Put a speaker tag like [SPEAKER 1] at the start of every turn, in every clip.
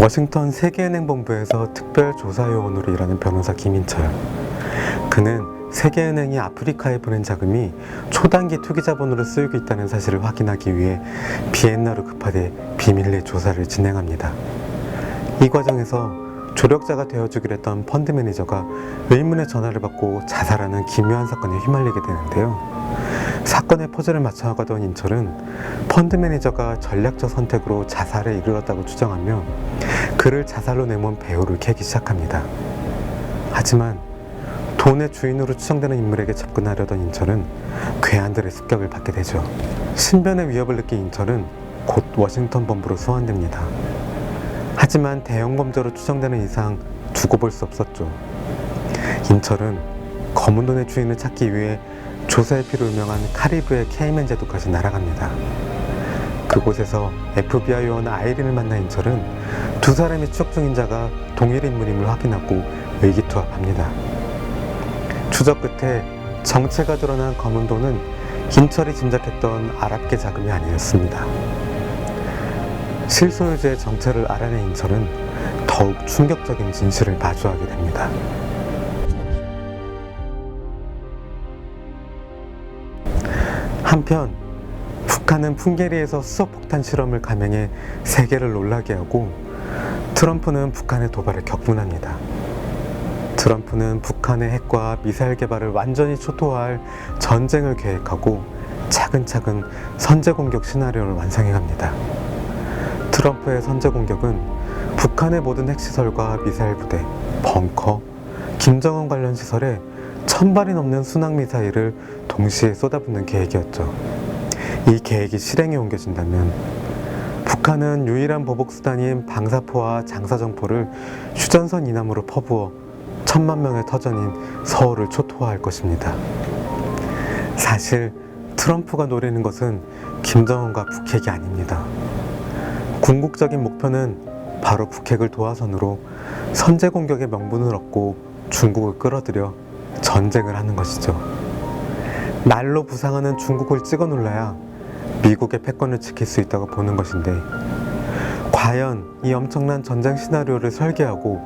[SPEAKER 1] 워싱턴 세계은행본부에서 특별조사요원으로 일하는 변호사 김인철. 그는 세계은행이 아프리카에 보낸 자금이 초단기 투기자본으로 쓰이고 있다는 사실을 확인하기 위해 비엔나로 급하게 비밀리에 조사를 진행합니다. 이 과정에서 조력자가 되어주기로 했던 펀드 매니저가 의문의 전화를 받고 자살하는 기묘한 사건에 휘말리게 되는데요. 사건의 퍼즐을 맞춰가던 인철은 펀드 매니저가 전략적 선택으로 자살에 이르렀다고 추정하며 그를 자살로 내몬 배후를 캐기 시작합니다. 하지만 돈의 주인으로 추정되는 인물에게 접근하려던 인철은 괴한들의 습격을 받게 되죠. 신변의 위협을 느낀 인철은 곧 워싱턴 본부로 소환됩니다. 하지만 대형범죄로 추정되는 이상 두고 볼 수 없었죠. 인철은 검은 돈의 주인을 찾기 위해 조사의 피로 유명한 카리브의 케이맨 제도까지 날아갑니다. 그곳에서 FBI 요원 아이린을 만난 인철은 두 사람이 추적 중인 자가 동일 인물임을 확인하고 의기투합합니다. 추적 끝에 정체가 드러난 검은 돈은 인철이 짐작했던 아랍계 자금이 아니었습니다. 실소유주의 정체를 알아낸 인철은 더욱 충격적인 진실을 마주하게 됩니다. 한편 북한은 풍계리에서 수소폭탄 실험을 감행해 세계를 놀라게 하고 트럼프는 북한의 도발을 격분합니다. 트럼프는 북한의 핵과 미사일 개발을 완전히 초토화할 전쟁을 계획하고 차근차근 선제 공격 시나리오를 완성해갑니다. 트럼프의 선제 공격은 북한의 모든 핵시설과 미사일 부대, 벙커, 김정은 관련 시설에 1000발이 넘는 순항미사일을 동시에 쏟아붓는 계획이었죠. 이 계획이 실행에 옮겨진다면 북한은 유일한 보복수단인 방사포와 장사정포를 휴전선 이남으로 퍼부어 1000만 명의 터전인 서울을 초토화할 것입니다. 사실 트럼프가 노리는 것은 김정은과 북핵이 아닙니다. 궁극적인 목표는 바로 북핵을 도화선으로 선제 공격의 명분을 얻고 중국을 끌어들여 전쟁을 하는 것이죠. 날로 부상하는 중국을 찍어 눌러야 미국의 패권을 지킬 수 있다고 보는 것인데, 과연 이 엄청난 전쟁 시나리오를 설계하고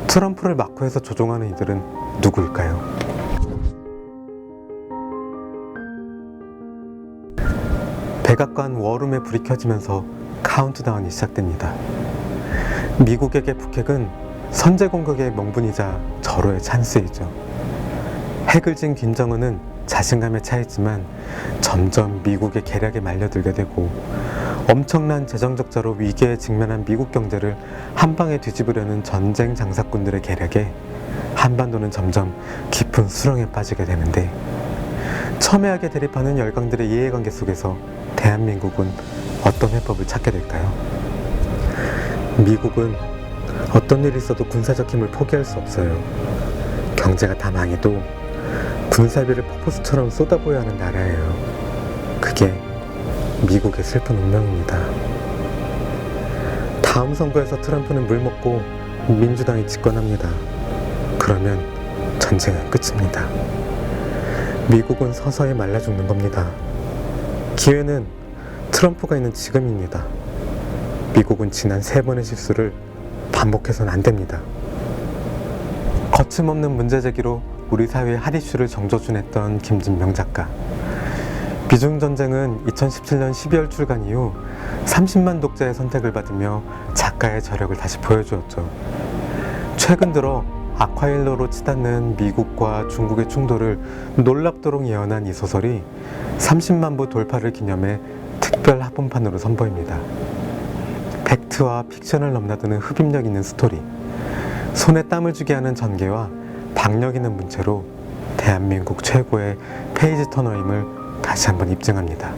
[SPEAKER 1] 트럼프를 막후해서 조종하는 이들은 누구일까요? 백악관 워룸에 불이 켜지면서 카운트다운이 시작됩니다. 미국에게 북핵은 선제 공격의 명분이자 절호의 찬스이죠. 핵을 진 김정은은 자신감에 차있지만 점점 미국의 계략에 말려들게 되고, 엄청난 재정 적자로 위기에 직면한 미국 경제를 한방에 뒤집으려는 전쟁 장사꾼들의 계략에 한반도는 점점 깊은 수렁에 빠지게 되는데, 첨예하게 대립하는 열강들의 이해관계 속에서 대한민국은 어떤 해법을 찾게 될까요? 미국은 어떤 일이 있어도 군사적 힘을 포기할 수 없어요. 경제가 다 망해도 군사비를 폭포수처럼 쏟아부어야 하는 나라예요. 그게 미국의 슬픈 운명입니다. 다음 선거에서 트럼프는 물먹고 민주당이 집권합니다. 그러면 전쟁은 끝입니다. 미국은 서서히 말라 죽는 겁니다. 기회는 트럼프가 있는 지금입니다. 미국은 지난 3번의 실수를 반복해서는 안 됩니다. 거침없는 문제 제기로 우리 사회의 핫이슈를 정조준했던 김진명 작가. 비중전쟁은 2017년 12월 출간 이후 30만 독자의 선택을 받으며 작가의 저력을 다시 보여주었죠. 최근 들어 아콰일로로 치닫는 미국과 중국의 충돌을 놀랍도록 예언한 이 소설이 30만 부 돌파를 기념해 특별 합본판으로 선보입니다. 팩트와 픽션을 넘나드는 흡입력 있는 스토리, 손에 땀을 쥐게 하는 전개와 박력 있는 문체로 대한민국 최고의 페이지 터너임을 다시 한번 입증합니다.